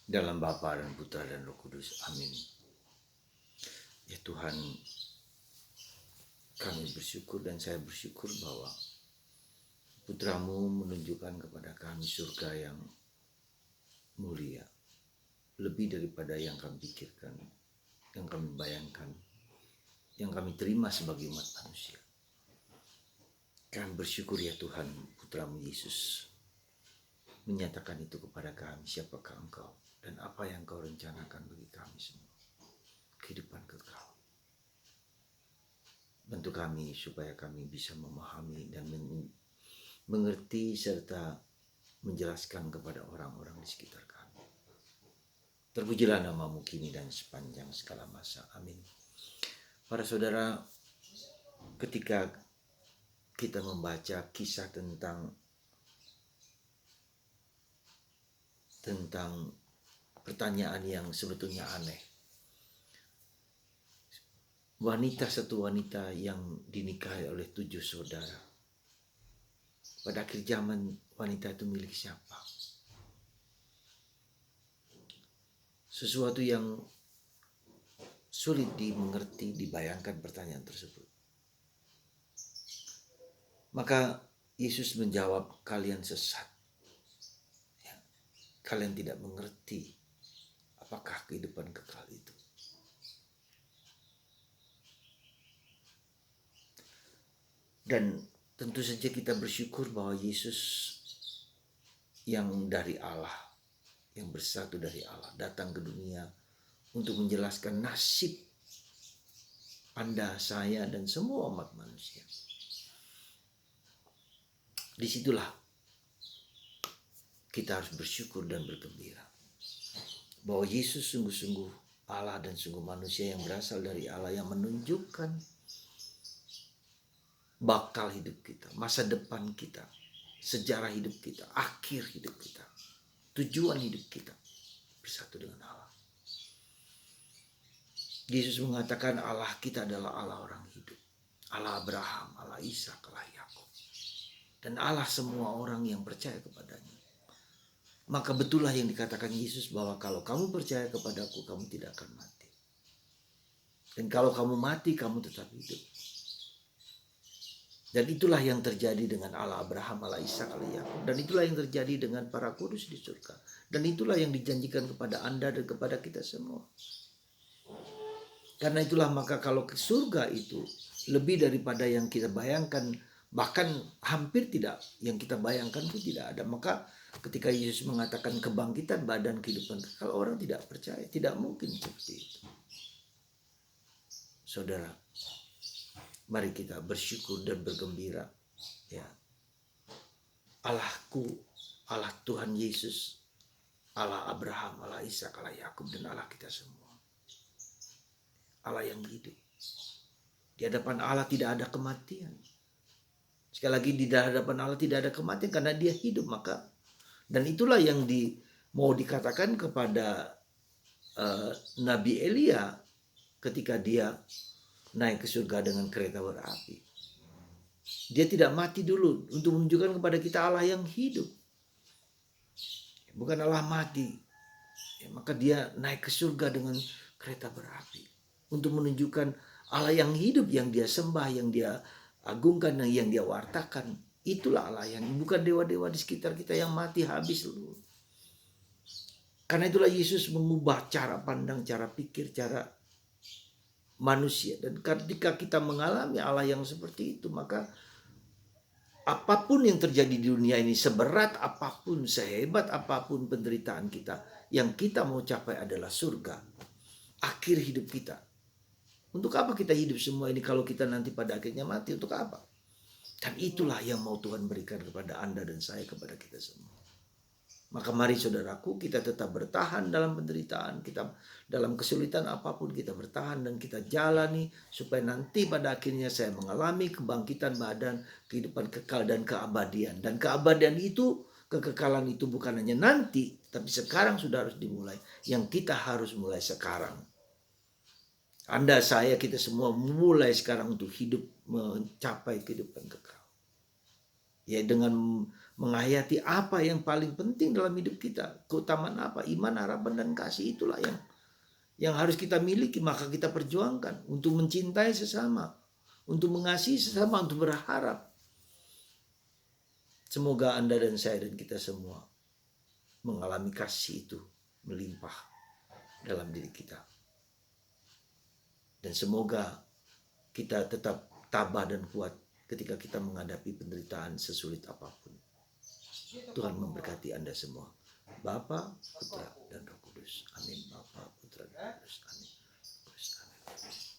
Dalam Bapa dan Putra dan Roh Kudus. Amin. Ya Tuhan, kami bersyukur dan saya bersyukur bahwa Putramu menunjukkan kepada kami surga yang mulia, lebih daripada yang kami pikirkan, yang kami bayangkan, yang kami terima sebagai umat manusia. Kami bersyukur ya Tuhan, Putramu Yesus menyatakan itu kepada kami, siapakah Engkau dan apa yang Engkau rencanakan bagi kami semua, kehidupan kekal. Bantu kami supaya kami bisa memahami dan mengerti serta menjelaskan kepada orang-orang di sekitar kami. Terpujilah namamu kini dan sepanjang segala masa. Amin. Para saudara, ketika kita membaca kisah tentang pertanyaan yang sebetulnya aneh. Satu wanita yang dinikahi oleh 7 saudara. Pada akhir zaman wanita itu milik siapa? Sesuatu yang sulit dimengerti, dibayangkan pertanyaan tersebut. Maka Yesus menjawab, kalian sesat. Ya, kalian tidak mengerti apakah kehidupan kekal itu. Dan tentu saja kita bersyukur bahwa Yesus yang dari Allah, yang bersatu dari Allah, datang ke dunia untuk menjelaskan nasib Anda, saya, dan semua umat manusia. Disitulah kita harus bersyukur dan bergembira bahwa Yesus sungguh-sungguh Allah dan sungguh manusia yang berasal dari Allah, yang menunjukkan bakal hidup kita, masa depan kita, sejarah hidup kita, akhir hidup kita, tujuan hidup kita bersatu dengan Allah. Yesus mengatakan Allah kita adalah Allah orang hidup, Allah Abraham, Allah Ishak, Allah Yakub, dan Allah semua orang yang percaya kepadanya. Maka betullah yang dikatakan Yesus bahwa kalau kamu percaya kepadaku, kamu tidak akan mati. Dan kalau kamu mati, kamu tetap hidup. Dan itulah yang terjadi dengan Allah Abraham, Allah Ishak, Allah Yakub. Dan itulah yang terjadi dengan para kudus di surga. Dan itulah yang dijanjikan kepada Anda dan kepada kita semua. Karena itulah maka kalau ke surga itu lebih daripada yang kita bayangkan, bahkan hampir tidak yang kita bayangkan itu tidak ada. Maka ketika Yesus mengatakan kebangkitan badan kehidupan kekal, orang tidak percaya, tidak mungkin seperti itu. Saudara, mari kita bersyukur dan bergembira. Ya, Allahku, Allah Tuhan Yesus, Allah Abraham, Allah Ishak, Allah Yakub, dan Allah kita semua. Allah yang hidup. Di hadapan Allah tidak ada kematian. Sekali lagi, di hadapan Allah tidak ada kematian karena Dia hidup. Maka dan itulah yang mau dikatakan kepada Nabi Elia ketika dia naik ke surga dengan kereta berapi. Dia tidak mati dulu untuk menunjukkan kepada kita Allah yang hidup, bukan Allah mati. Ya, maka dia naik ke surga dengan kereta berapi untuk menunjukkan Allah yang hidup, yang dia sembah, yang dia agungkan, yang dia wartakan. Itulah Allah yang, bukan dewa-dewa di sekitar kita yang mati habis dulu. Karena itulah Yesus mengubah cara pandang, cara pikir, cara manusia. Dan ketika kita mengalami Allah yang seperti itu, maka apapun yang terjadi di dunia ini, seberat apapun, sehebat apapun penderitaan kita, yang kita mau capai adalah surga, akhir hidup kita. Untuk apa kita hidup semua ini kalau kita nanti pada akhirnya mati? Untuk apa? Dan itulah yang mau Tuhan berikan kepada Anda dan saya, kepada kita semua. Maka mari saudaraku, kita tetap bertahan dalam penderitaan, kita dalam kesulitan apapun kita bertahan dan kita jalani supaya nanti pada akhirnya saya mengalami kebangkitan badan, kehidupan kekal dan keabadian. Dan keabadian itu, kekekalan itu bukan hanya nanti, tapi sekarang sudah harus dimulai. Yang kita harus mulai sekarang. Anda, saya, kita semua mulai sekarang untuk hidup mencapai kehidupan kekal. Ya, dengan menghayati apa yang paling penting dalam hidup kita. Keutamaan apa? Iman, harapan, dan kasih. Itulah yang harus kita miliki, maka kita perjuangkan untuk mencintai sesama, untuk mengasihi sesama, untuk berharap. Semoga Anda dan saya dan kita semua mengalami kasih itu melimpah dalam diri kita. Dan semoga kita tetap tabah dan kuat ketika kita menghadapi penderitaan sesulit apapun. Tuhan memberkati Anda semua. Bapa, Putra, dan Roh Kudus. Amin. Bapa, Putra, dan Roh Kudus. Amin.